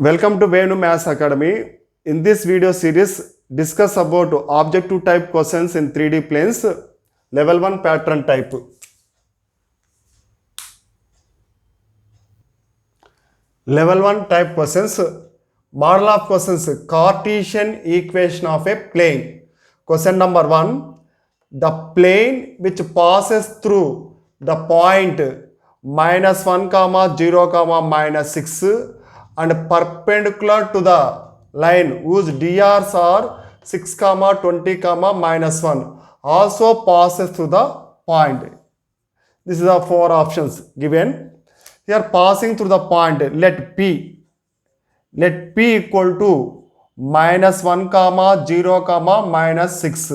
Welcome to Venu Maths Academy. In this video series, discuss about objective type questions in 3D planes, level 1 pattern type. Level 1 type questions, model of questions, Cartesian equation of a plane. Question number 1, the plane which passes through the point -1, 0, -6 and perpendicular to the line whose DRs are 6, 20, -1 also passes through the point. This is the four options given. Here passing through the point, let P equal to -1, 0, -6,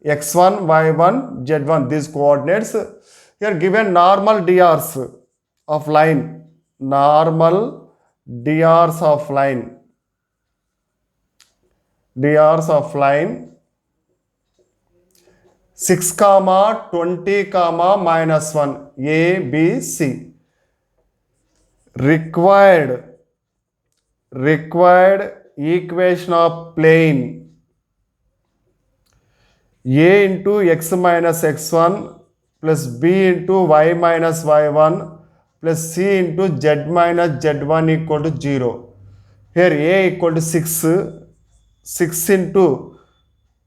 x1, y1, z1, these coordinates. Here given normal DRs of line, normal DRs of line 6, 20, -1, A, B, C. Required equation of plane A into x minus x1 plus B into y minus y1 plus C into z minus z1 equal to 0. Here A equal to 6 into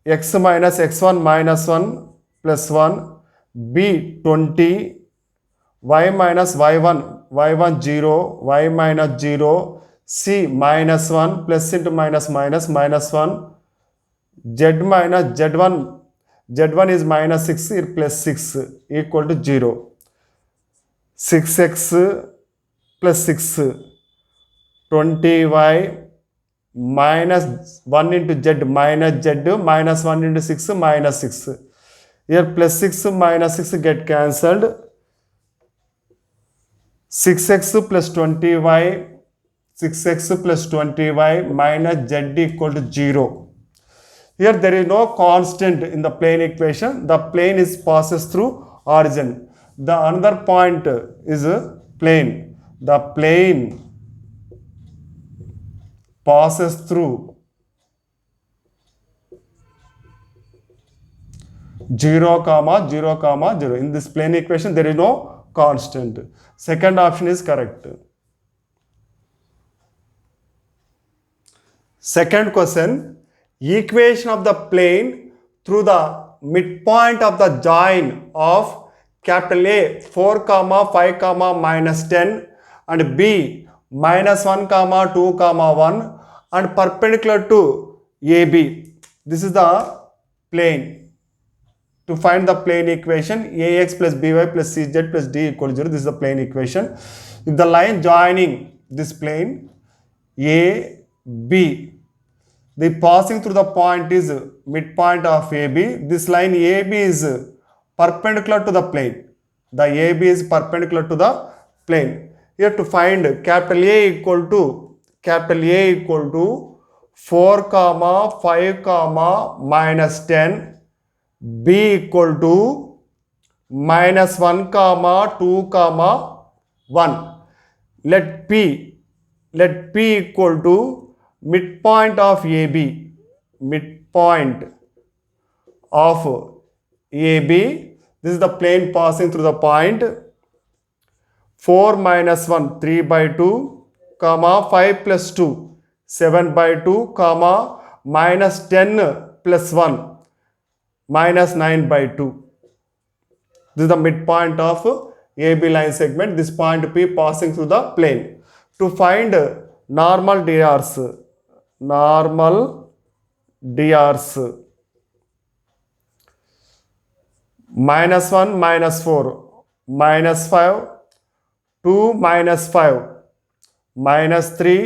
x minus x1 minus 1 plus 1, B 20, y minus y1, y1 0, y minus 0, C minus 1 plus into minus 1, z minus z1 is minus 6 here plus 6 equal to 0. 6x plus 6, 20y minus 1 into z minus z minus 1 into 6 minus 6. Here plus 6 minus 6 get cancelled. 6x plus 20y minus z equal to 0. Here there is no constant in the plane equation. The plane is passes through origin. The another point is plane. The plane passes through 0, 0. In this plane equation there is no constant. Second option is correct. Second question, equation of the plane through the midpoint of the join of capital A 4, 5, -10 and B -1, 2, 1 and perpendicular to AB. This is the plane. To find the plane equation, AX plus BY plus CZ plus D equal to 0. This is the plane equation. If the line joining this plane AB, the passing through the point is midpoint of AB. This line AB is perpendicular to the plane. The AB is perpendicular to the plane. Here to find capital A equal to 4, 5, -10, B equal to -1, 2, 1. Let P equal to midpoint of AB. This is the plane passing through the point. 4 -1, 3/2, 5 plus 2, 7/2, -10 plus 1, -9/2. This is the midpoint of AB line segment. This point P passing through the plane. To find normal DRs, -1, -4, -5, 2, -5, -3,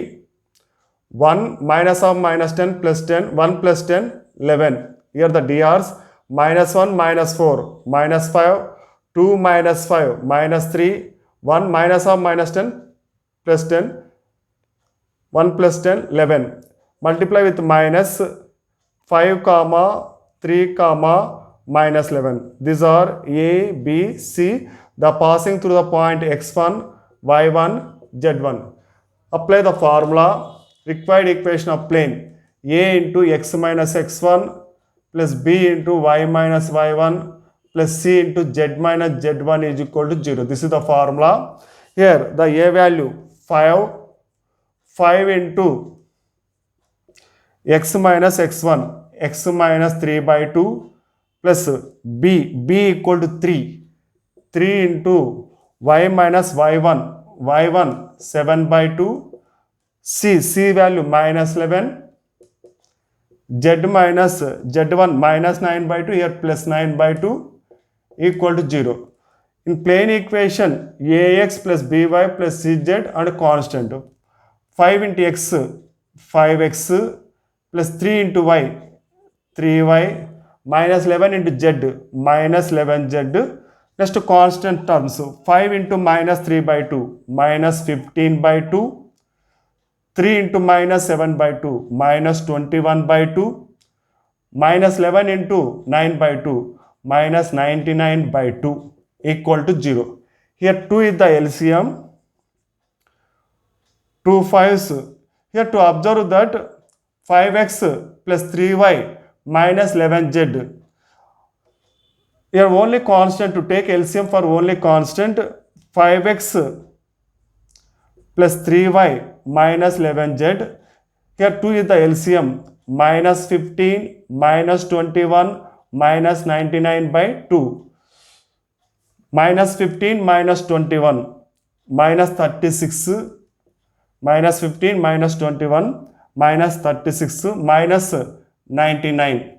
1, -10 plus 10, 1 plus 10, 11. Here the DRs -1, -4, -5, 2, -5, -3, 1, -10 plus 10, 1 plus 10, 11. Multiply with -5, 3, -11. These are A, B, C. The passing through the point x1, y1, z1. Apply the formula. required equation of plane a into x minus x1 plus b into y minus y1 plus c into z minus z1 is equal to 0. This is the formula. Here the a value 5 into x minus x1, x minus 3 by 2 plus b equal to 3 into y minus y1 7 by 2, c value minus 11, z minus z1 minus 9 by 2, here plus 9 by 2 equal to 0. In plane equation, ax plus by plus cz and constant. 5 into x, 5x plus 3 into y, 3y minus 11 into z, minus 11z. Next constant terms, 5 into minus 3 by 2, minus 15 by 2. 3 into minus 7 by 2, minus 21 by 2. Minus 11 into 9 by 2, minus 99 by 2 equal to 0. Here 2 is the LCM. 2 5s. Here to observe that 5x plus 3y minus 11z. Here only constant, to take LCM for only constant, 5x plus 3y minus 11z. Here 2 is the LCM, minus 15, minus 21, minus 99 by 2. Minus 15, minus 21, minus 36, minus 15, minus 21, minus 36, minus 99.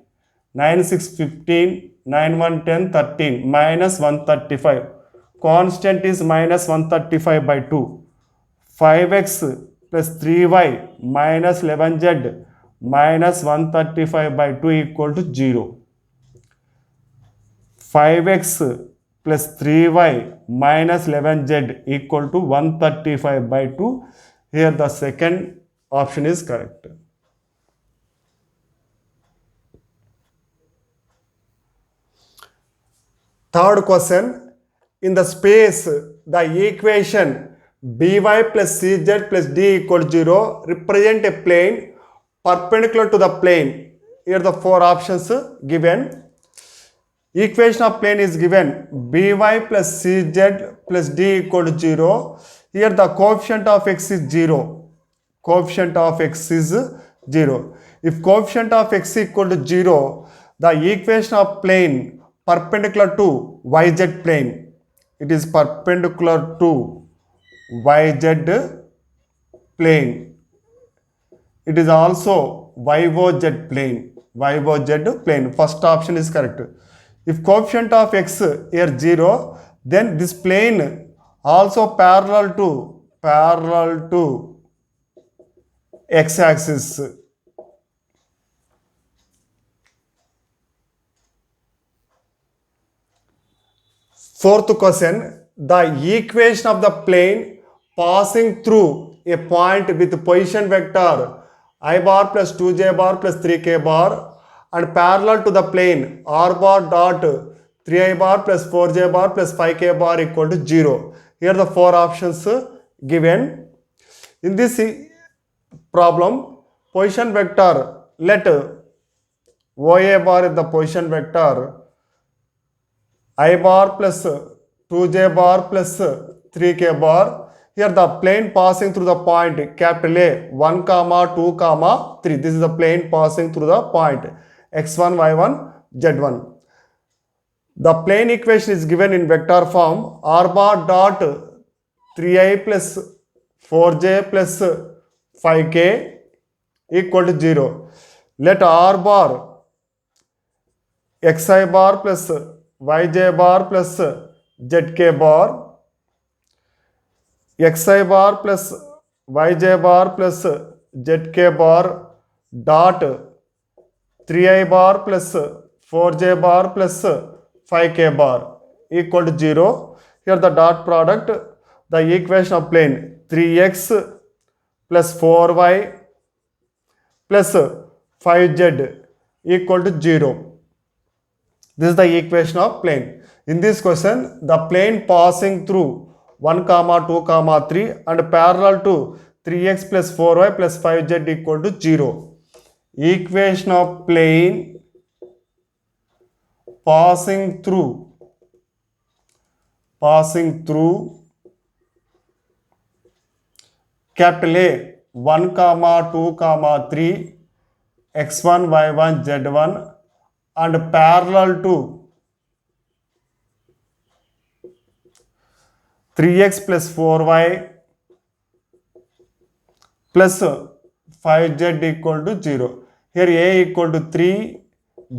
9 6 15, 9 1 10, 13, minus 135. Constant is minus 135 by 2. 5x plus 3y minus 11z minus 135 by 2 equal to 0. 5x plus 3y minus 11z equal to 135 by 2. Here the second option is correct. Third question, in the space the equation by plus cz plus d equal to 0 represent a plane perpendicular to the plane. Here the four options given. Equation of plane is given by plus cz plus d equal to 0. Here the coefficient of x is 0. Coefficient of x is 0. If coefficient of x equal to 0, the equation of plane perpendicular to yz plane. It is perpendicular to yz plane. It is also YOZ plane. YOZ plane. First option is correct. If coefficient of x here 0, then this plane also parallel to x-axis. Fourth question, the equation of the plane passing through a point with position vector I bar plus 2j bar plus 3k bar and parallel to the plane r bar dot 3i bar plus 4j bar plus 5k bar equal to 0. Here the four options given. In this problem, position vector, let OA bar is the position vector, I bar plus 2j bar plus 3k bar. Here the plane passing through the point capital A 1 comma 2 comma 3. This is the plane passing through the point x1 y1 z1. The plane equation is given in vector form r bar dot 3i plus 4j plus 5k equal to 0. Let r bar xi bar plus yj bar plus zk bar, xi bar plus yj bar plus zk bar dot 3i bar plus 4j bar plus 5k bar equal to 0. Here the dot product, the equation of plane 3x plus 4y plus 5z equal to 0. This is the equation of plane. In this question, the plane passing through 1 comma 2 comma 3 and parallel to 3x plus 4y plus 5z equal to 0. Equation of plane passing through capital A 1 comma 2 comma 3 x1 y1 z1 and parallel to 3x plus 4y plus 5z equal to 0. Here A equal to 3,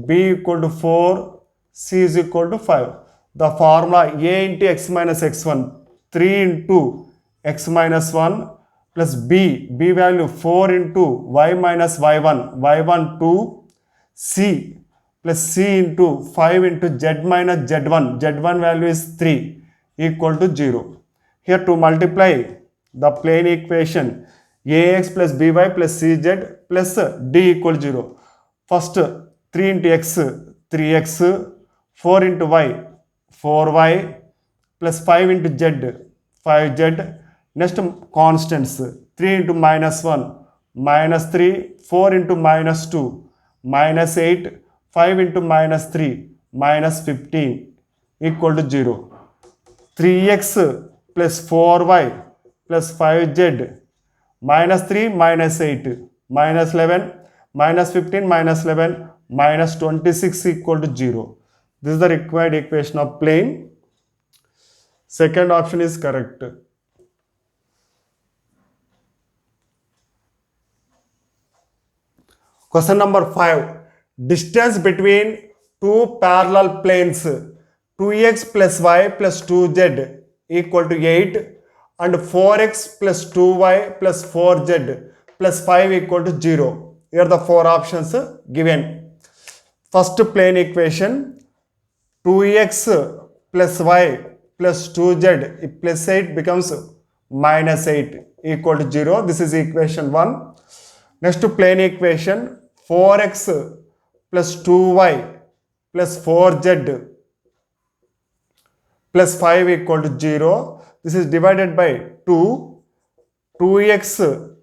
B equal to 4, C is equal to 5. The formula A into x minus x1, 3 into x minus 1 plus B value 4 into y minus y1 2, C plus C into 5 into z minus z1 value is 3 equal to 0. Here to multiply the plane equation ax plus by plus cz plus d equal to 0. First 3 into x 3x, 4 into y 4y plus 5 into z 5z. Next constants 3 into minus 1 minus 3, 4 into minus 2 minus 8, 5 into minus 3 minus 15 equal to 0. 3x plus 4y plus 5z minus 3 minus 8 minus 11 minus 15 minus 11 minus 26 equal to 0. This is the required equation of plane. Second option is correct. Question number 5. Distance between two parallel planes 2x plus y plus 2z equal to 8 and 4x plus 2y plus 4z plus 5 equal to 0. Here are the four options given. First plane equation 2x plus y plus 2z plus 8 becomes minus 8 equal to 0. This is equation 1. Next plane equation 4x plus 2y plus 4z plus 5 equal to 0. This is divided by 2. 2x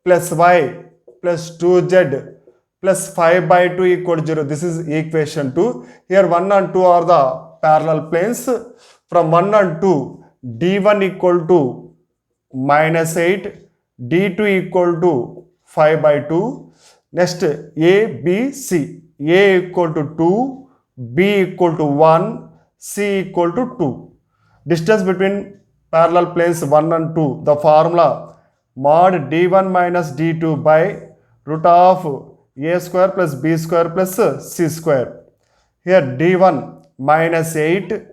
plus y plus 2z plus 5 by 2 equal to 0. This is equation 2. Here 1 and 2 are the parallel planes. From 1 and 2, d1 equal to minus 8, d2 equal to 5 by 2. Next A, B, C. A equal to 2, B equal to 1, C equal to 2. Distance between parallel planes 1 and 2. The formula mod d1 minus d2 by root of a square plus b square plus c square. Here d1 minus 8,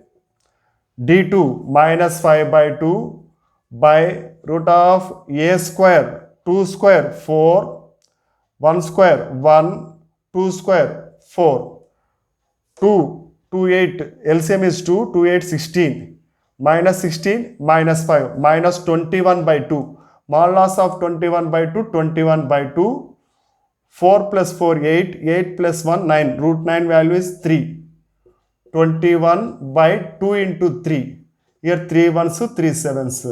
d2 minus 5 by 2 by root of a square, 2 square 4, 1 square 1, 2 square 4, 2, 2 8, LCM is 2, 2 8 16, minus 16 minus 5, minus 21 by 2, modulus of 21 by 2, 21 by 2, 4 plus 4 8, 8 plus 1 9, root 9 value is 3, 21 by 2 into 3, here 3 ones 3 sevens,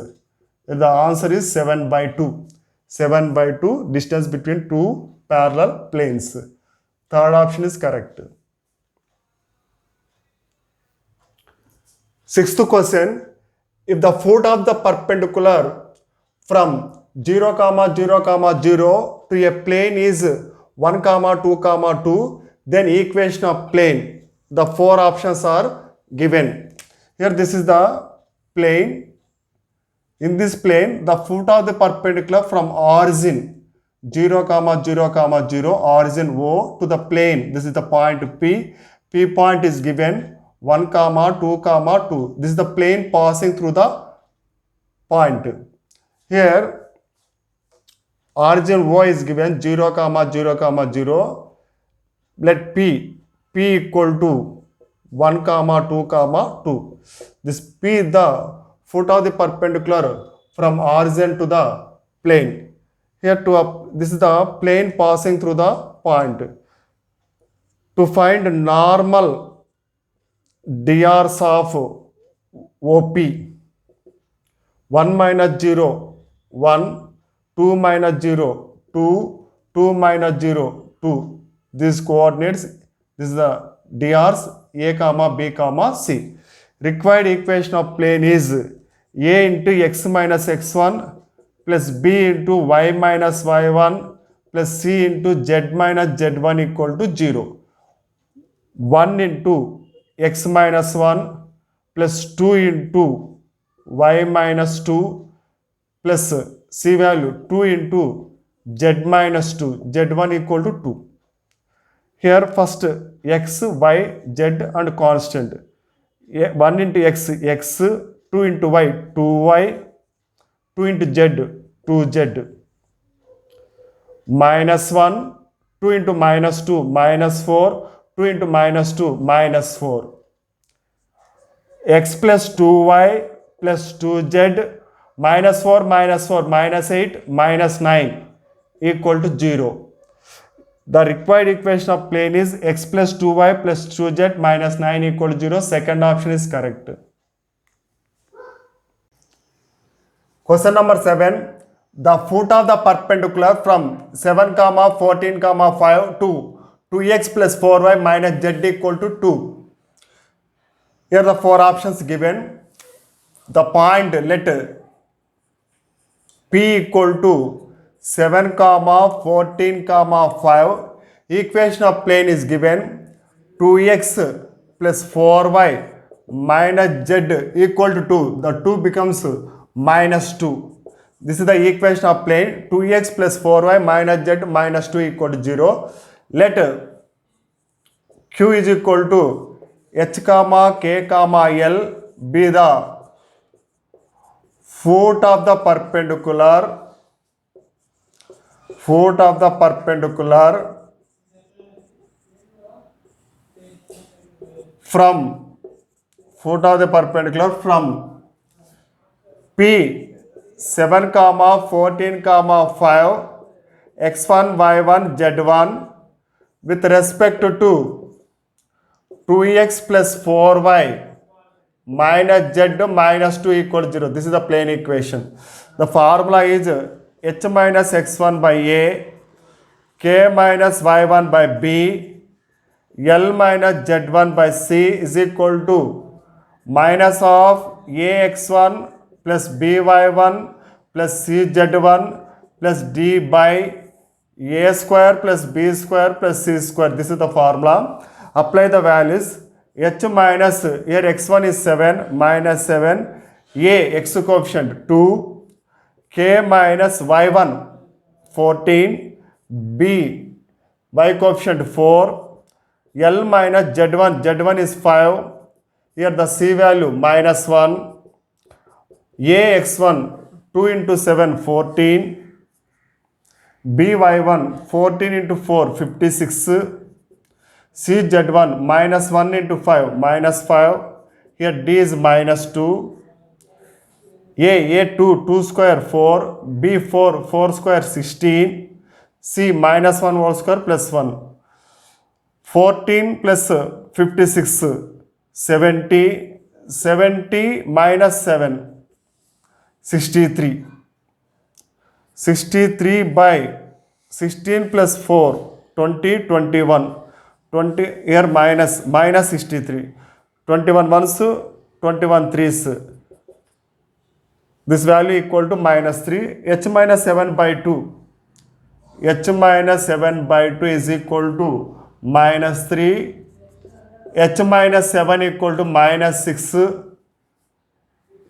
the answer is 7 by 2, 7 by 2 distance between two parallel planes. Third option is correct. Sixth question, if the foot of the perpendicular from 0 comma 0 comma 0 to a plane is 1 comma 2 comma 2, then equation of plane. The four options are given. Here this is the plane. In this plane, the foot of the perpendicular from origin 0 comma 0 comma 0, origin O to the plane. This is the point P. P point is given 1 comma 2 comma 2. This is the plane passing through the point. Here origin O is given 0 comma 0 comma 0. Let P equal to 1 comma 2 comma 2. This P is the foot of the perpendicular from origin to the plane. Here this is the plane passing through the point. To find normal drs of OP, 1 minus 0, 1, 2 minus 0, 2, 2 minus 0, 2. These coordinates, this is the DRs A comma B comma C. Required equation of plane is A into x minus x1 plus B into y minus y1 plus C into z minus z1 equal to 0. 1 into x minus 1 plus 2 into y minus 2 plus C value 2 into z minus 2, z1 equal to 2. Here first x, y, z and constant. 1 into x, x, 2 into y, 2y, 2 into z, 2z. Minus 1, 2 into minus 2, minus 4, 2 into minus 2, minus 4. X plus 2y plus 2z, minus 4, minus 4, minus 8, minus 9 equal to 0. The required equation of plane is x plus 2y plus 2z minus 9 equal to 0. Second option is correct. Question number 7. The foot of the perpendicular from 7, 14, 5 to 2x plus 4y minus z equal to 2. Here the four options given. The point let P equal to 7, 14, 5. Equation of plane is given 2x plus 4y minus z equal to 2. The 2 becomes minus 2. This is the equation of plane 2x plus 4y minus z minus 2 equal to 0. Let Q is equal to h comma k comma L be the foot of the perpendicular from P 7, 14, 5 x1, y1, z1 with respect to 2x plus 4y minus z minus 2 equal to 0. This is the plane equation. The formula is h minus x1 by a, k minus y1 by b, l minus z1 by c is equal to minus of ax1 plus by1 plus cz1 plus d by a square plus b square plus c square. This is the formula. Apply the values. H minus, here x1 is 7, minus 7, a x coefficient 2, k minus y1 14, b y coefficient 4, l minus z1 is 5, here the c value minus 1, a x1 2 into 7 14, b y1 14 into 4 56, cz1 minus 1 into 5 minus 5, here d is minus 2, a 2 square 4, b 4 square 16, c minus 1 whole square plus 1, 14 plus 56 70 minus 7 63 by 16 plus 4 21 here minus 63, 21 ones 21 threes, this value equal to minus 3. H minus 7 by 2 is equal to minus 3, h minus 7 equal to minus 6,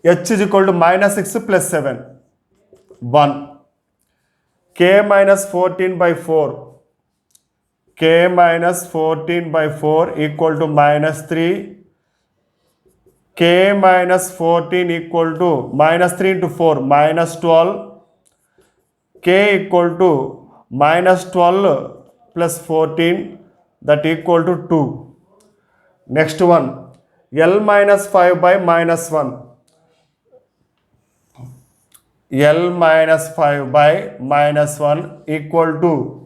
h is equal to minus 6 plus 7 1, k minus 14 by 4 equal to minus 3, k minus 14 equal to minus 3 into 4 minus 12, k equal to minus 12 plus 14 that equal to 2. Next one, L minus 5 by minus 1. L minus 5 by minus 1 equal to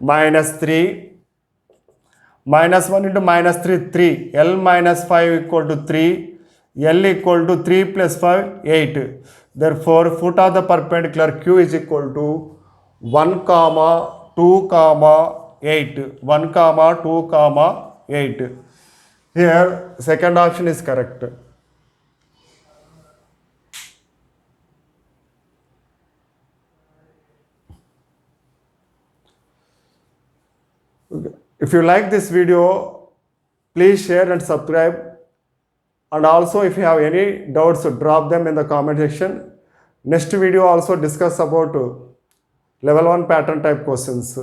minus 3, minus 1 into minus 3, 3, L minus 5 equal to 3, L equal to 3 plus 5, 8, Therefore, foot of the perpendicular Q is equal to 1 comma 2 comma 8. 1 comma 2 comma 8. Here, second option is correct. If you like this video, please share and subscribe. And also, if you have any doubts, drop them in the comment section. Next video also discuss about level 1 pattern type questions.